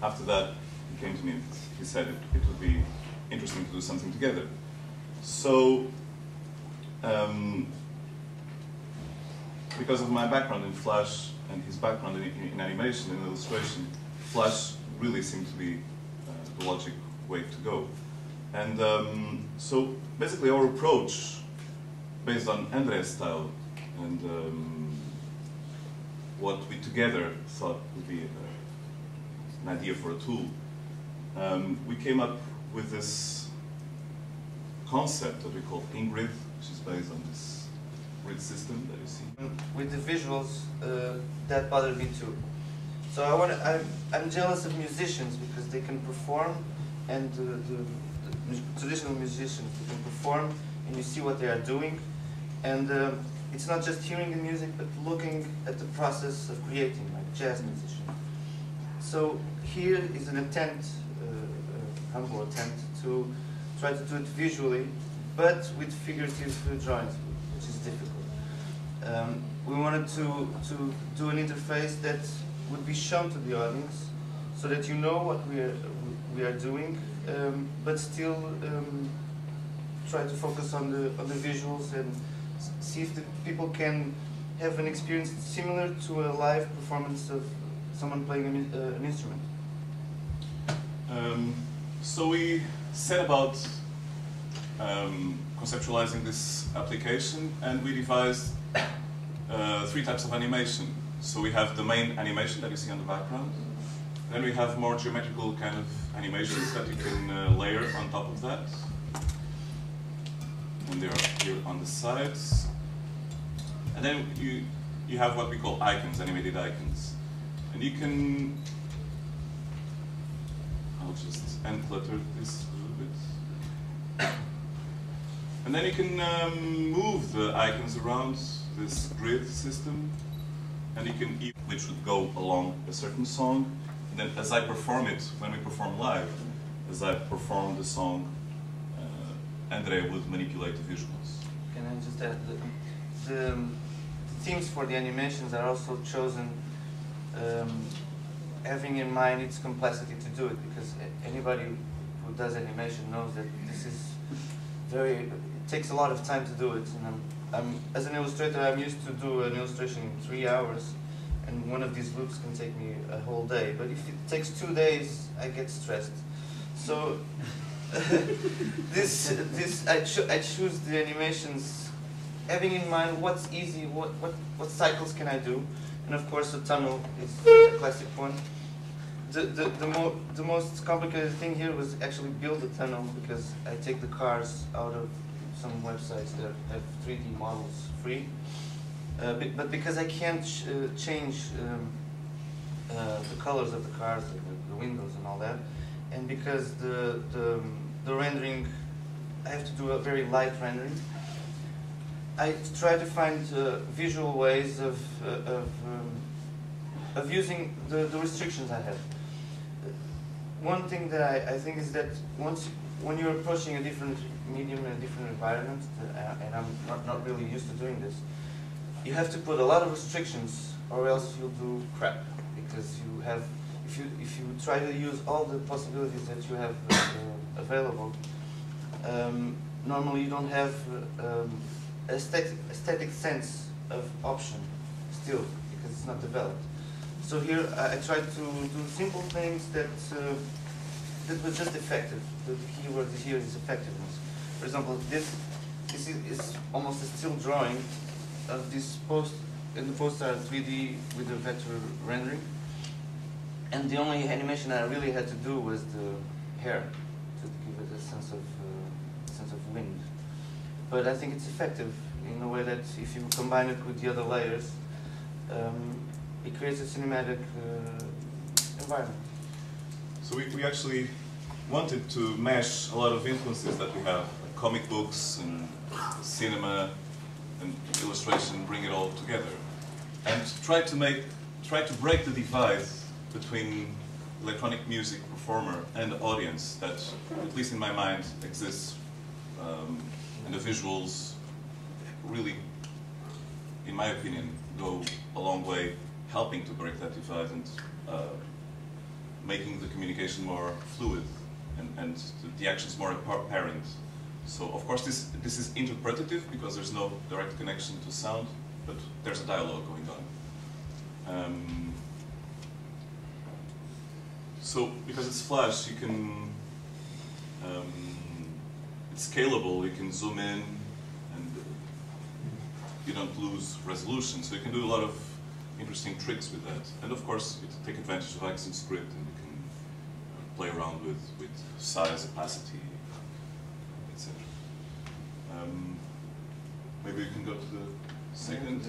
after that, he came to me and he said it would be interesting to do something together. So, because of my background in Flash and his background in animation and illustration, Flash really seemed to be the logic way to go. And so basically our approach, based on Andre's style and what we together thought would be an idea for a tool, we came up with this concept that we call InGrid, which is based on this grid system that you see. With the visuals, that bothered me too. So I'm jealous of musicians because they can perform, and the traditional musicians, they can perform and you see what they are doing, and it's not just hearing the music but looking at the process of creating, like jazz musicians. So here is an attempt, humble attempt, to try to do it visually, but with figurative drawings, which is difficult. We wanted to do an interface that would be shown to the audience, so that you know what we are doing, but still try to focus on the visuals and see if the people can have an experience similar to a live performance of someone playing an instrument. So we set about conceptualizing this application, and we devised 3 types of animation. So we have the main animation that you see on the background. Then we have more geometrical kind of animations that you can layer on top of that. And they are here on the sides. And then you have what we call icons, animated icons. And you can, I'll just unclutter this a little bit. And then you can move the icons around this grid system, and you can which would go along a certain song. And then as I perform it, when we perform live, as I perform the song, Andre would manipulate the visuals. Can I just add, the themes for the animations are also chosen having in mind its complexity to do it, because anybody who does animation knows that this is it takes a lot of time to do it. And as an illustrator, I'm used to do an illustration in 3 hours, and one of these loops can take me a whole day. But if it takes 2 days, I get stressed. So I choose the animations having in mind what's easy, what cycles can I do, and of course the tunnel is a classic one. The most complicated thing here was actually build the tunnel, because I take the cars out of some websites that have 3D models free, but because I can't change the colors of the cars, the windows and all that, and because the rendering, I have to do a very light rendering, I try to find visual ways of using the restrictions I have. One thing that I think is that when you're approaching a different medium and a different environment, and I'm not really used to doing this, you have to put a lot of restrictions, or else you'll do crap, because you have, if you try to use all the possibilities that you have available, normally you don't have aesthetic sense of option still, because it's not developed. So here I tried to do simple things that were just effective. The key word here is effectiveness. For example, this is almost a still drawing of this post, and the posts are 3D with a vector rendering. And the only animation I really had to do was the hair, to give it a sense of wind. But I think it's effective in a way that if you combine it with the other layers, it creates a cinematic environment. So we actually wanted to mesh a lot of influences that we have, like comic books and cinema and illustration, bring it all together, and try to break the divide between electronic music performer and audience that, at least in my mind, exists, and the visuals really, in my opinion, go a long way helping to break that divide and making the communication more fluid and the actions more apparent. So of course this is interpretative because there's no direct connection to sound, but there's a dialogue going on. So because it's Flash, you can it's scalable. You can zoom in, and you don't lose resolution. So you can do a lot of interesting tricks with that. And of course, you take advantage of InGrid, and you can play around with size, opacity, etc. Maybe we can go to the second.